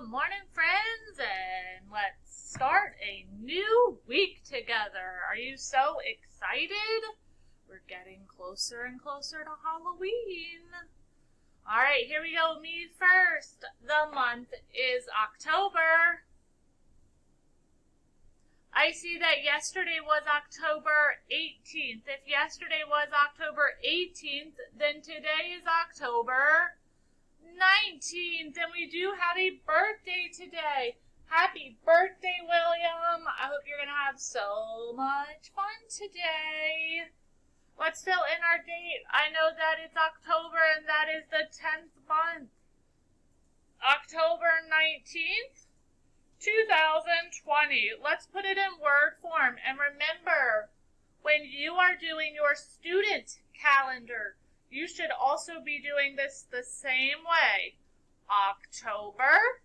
Good morning, friends, and let's start a new week together. Are you so excited? We're getting closer and closer to Halloween. All right, here we go. Me first. The month is October. I see that yesterday was October 18th. If yesterday was October 18th, then today is October 19th, and we do have a birthday today. Happy birthday, William. I hope you're going to have so much fun today. Let's fill in our date. I know that it's October, and that is the 10th month. October 19th, 2020. Let's put it in word form. And remember, when you are doing your student calendar, you should also be doing this the same way. October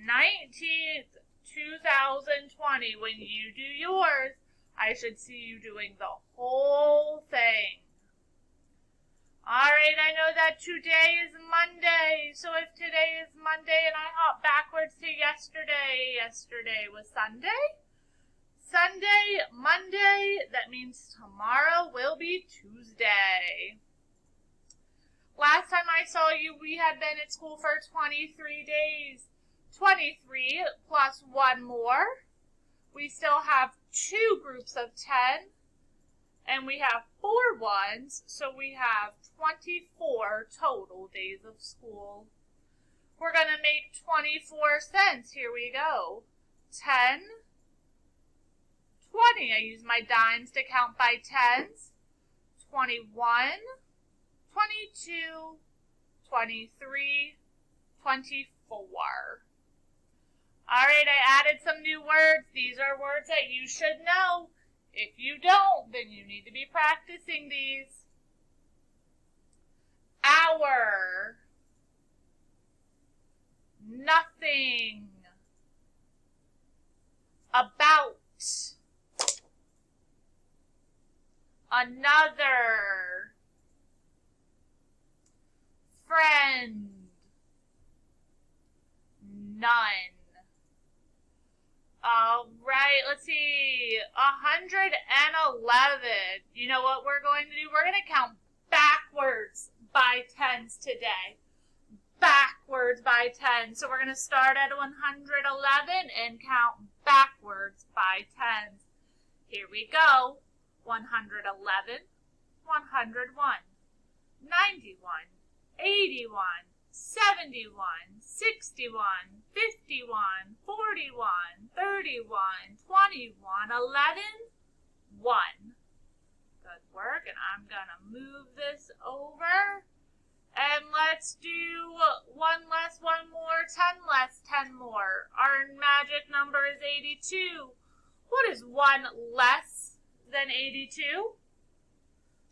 19th, 2020. When you do yours, I should see you doing the whole thing. All right, I know that today is Monday. So if today is Monday and I hop backwards to yesterday was Sunday. Sunday, Monday, that means tomorrow will be Tuesday. Last time I saw you, we had been at school for 23 days. 23 plus one more. We still have two groups of 10, and we have 4 ones, so we have 24 total days of school. We're going to make 24 cents. Here we go. 10, 20. I use my dimes to count by tens. 21, 22, 23, 24. All right, I added some new words. These are words that you should know. If you don't, then you need to be practicing these. Hour. Nothing. About. Another. Friend. None. All right, let's see. 111. You know what we're going to do? We're going to count backwards by tens today. Backwards by 10. So we're going to start at 111 and count backwards by tens. Here we go. 111, 101, 91, 81, 71, 61, 51, 41, 31, 21, 11, 1. Good work, and I'm going to move this over. And let's do 1 less, 1 more, 10 less, 10 more. Our magic number is 82. What is 1 less than 82?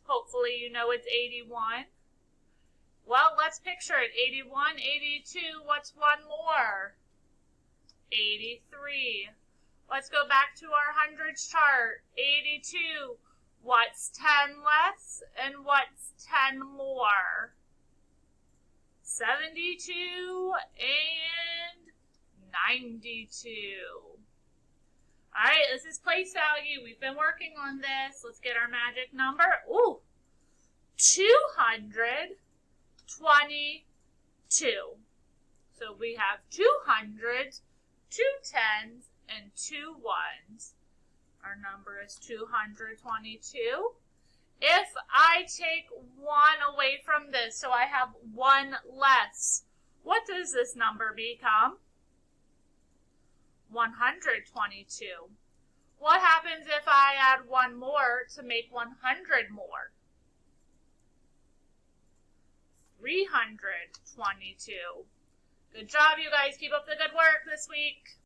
Hopefully you know it's 81. Well, let's picture it. 81, 82, what's 1 more? 83. Let's go back to our hundreds chart. 82, what's 10 less and what's 10 more? 72 and 92. All right, this is place value. We've been working on this. Let's get our magic number. Ooh, 222. So we have 2 hundreds, 2 tens, and 2 ones. Our number is 222. If I take 1 away from this, so I have 1 less, what does this number become? 122. What happens if I add 1 more to make 100 more? 322. Good job, you guys. Keep up the good work this week.